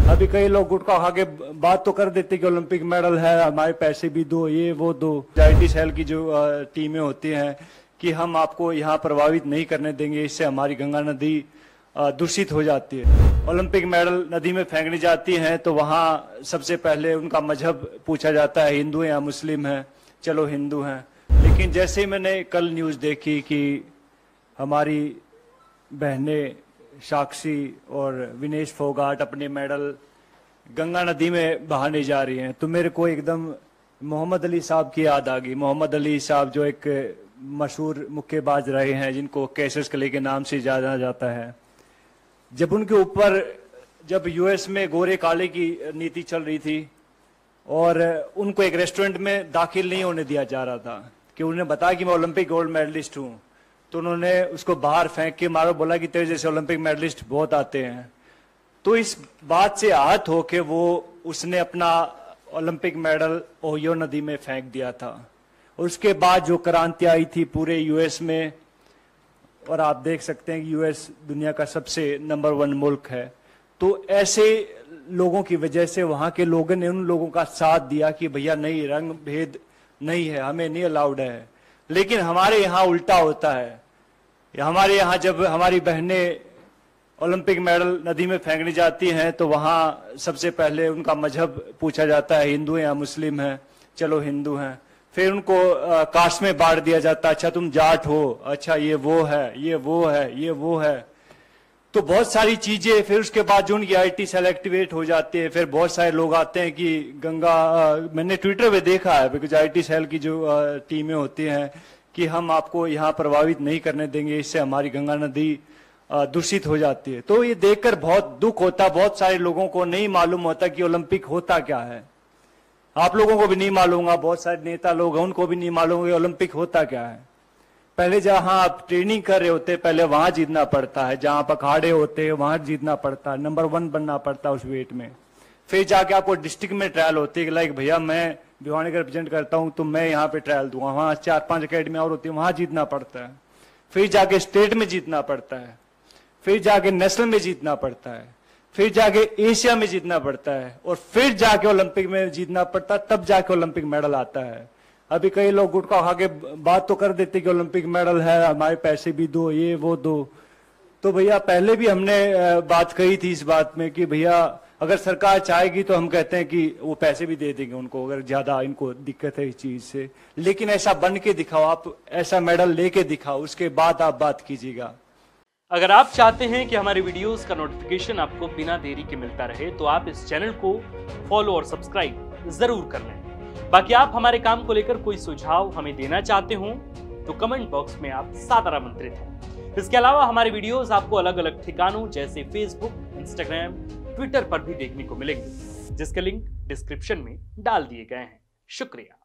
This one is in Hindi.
अभी कई लोग गुटखा खा के बात तो कर देते कि ओलंपिक मेडल है, हमारे पैसे भी दो, ये वो दो। IIT सेल की जो टीमें होती हैं कि हम आपको यहाँ प्रभावित नहीं करने देंगे, इससे हमारी गंगा नदी दूषित हो जाती है। ओलंपिक मेडल नदी में फेंकने जाती हैं तो वहाँ सबसे पहले उनका मजहब पूछा जाता है, हिंदू हैं या मुस्लिम हैं। चलो हिंदू हैं, लेकिन जैसे ही मैंने कल न्यूज़ देखी कि हमारी बहनें साक्षी और विनेश फोगाट अपने मेडल गंगा नदी में बहाने जा रही हैं, तो मेरे को एकदम मोहम्मद अली साहब की याद आ गई। मोहम्मद अली साहब जो एक मशहूर मुक्केबाज रहे हैं, जिनको कैसियस क्ले के नाम से जाना जाता है। जब उनके ऊपर जब यूएस में गोरे काले की नीति चल रही थी और उनको एक रेस्टोरेंट में दाखिल नहीं होने दिया जा रहा था कि उन्हें बताया कि मैं ओलंपिक गोल्ड मेडलिस्ट हूं, तो उन्होंने उसको बाहर फेंक के मारो, बोला कि तेरे जैसे ओलंपिक मेडलिस्ट बहुत आते हैं। तो इस बात से आहत होके उसने अपना ओलंपिक मेडल ओहियो नदी में फेंक दिया था। और उसके बाद जो क्रांति आई थी पूरे यूएस में, और आप देख सकते हैं कि यूएस दुनिया का सबसे नंबर 1 मुल्क है, तो ऐसे लोगों की वजह से वहां के लोगों ने उन लोगों का साथ दिया कि भैया नहीं, रंग भेद नहीं है, हमें नहीं अलाउड है। लेकिन हमारे यहाँ उल्टा होता है। हमारे यहाँ जब हमारी बहनें ओलंपिक मेडल नदी में फेंकने जाती हैं तो वहाँ सबसे पहले उनका मजहब पूछा जाता है, हिंदू हैं या मुस्लिम हैं। चलो हिंदू हैं, फिर उनको कास्ट में बांट दिया जाता है, अच्छा तुम जाट हो, अच्छा ये वो है, ये वो है, ये वो है। तो बहुत सारी चीजें, फिर उसके बाद जो उनकी IIT सेल एक्टिवेट हो जाती है, फिर बहुत सारे लोग आते हैं कि मैंने ट्विटर पे देखा है, बिकॉज IIT सेल की जो टीमें होती हैं कि हम आपको यहाँ प्रभावित नहीं करने देंगे, इससे हमारी गंगा नदी दूषित हो जाती है। तो ये देखकर बहुत दुख होता। बहुत सारे लोगों को नहीं मालूम होता कि ओलंपिक होता क्या है। आप लोगों को भी नहीं मालूम होगा, बहुत सारे नेता लोग हैं उनको भी नहीं मालूम कि ओलंपिक होता क्या है। पहले जहां आप ट्रेनिंग कर रहे होते, पहले वहां जीतना पड़ता है, जहां आप अखाड़े होते हैं वहां जीतना पड़ता है, नंबर 1 बनना पड़ता है उस वेट में। फिर जाके आपको डिस्ट्रिक्ट में ट्रायल होती है कि लाइक भैया मैं भिवानी का रिप्रेजेंट करता हूं तो मैं यहाँ पे ट्रायल दूंगा, वहां 4-5 अकेडमी और होती है, वहां जीतना पड़ता है। फिर जाके स्टेट में जीतना पड़ता है, फिर जाके नेशनल में जीतना पड़ता है, फिर जाके एशिया में जीतना पड़ता है, और फिर जाके ओलंपिक में जीतना पड़ता है, तब जाके ओलंपिक मेडल आता है। अभी कई लोग गुटखा खा के बात तो कर देते कि ओलंपिक मेडल है, हमारे पैसे भी दो, ये वो दो। तो भैया पहले भी हमने बात कही थी इस बात में कि भैया अगर सरकार चाहेगी तो हम कहते हैं कि वो पैसे भी दे देंगे उनको, अगर ज्यादा इनको दिक्कत है इस चीज से। लेकिन ऐसा बन के दिखाओ, आप ऐसा मेडल लेके दिखाओ, उसके बाद आप बात कीजिएगा। अगर आप चाहते हैं कि हमारे वीडियोस का नोटिफिकेशन आपको बिना देरी के मिलता रहे तो आप इस चैनल को फॉलो और सब्सक्राइब जरूर कर लें। बाकी आप हमारे काम को लेकर कोई सुझाव हमें देना चाहते हो तो कमेंट बॉक्स में आप सादर आमंत्रित हैं। इसके अलावा हमारे वीडियोस आपको अलग अलग ठिकानों जैसे फेसबुक, इंस्टाग्राम, ट्विटर पर भी देखने को मिलेंगे, जिसके लिंक डिस्क्रिप्शन में डाल दिए गए हैं। शुक्रिया।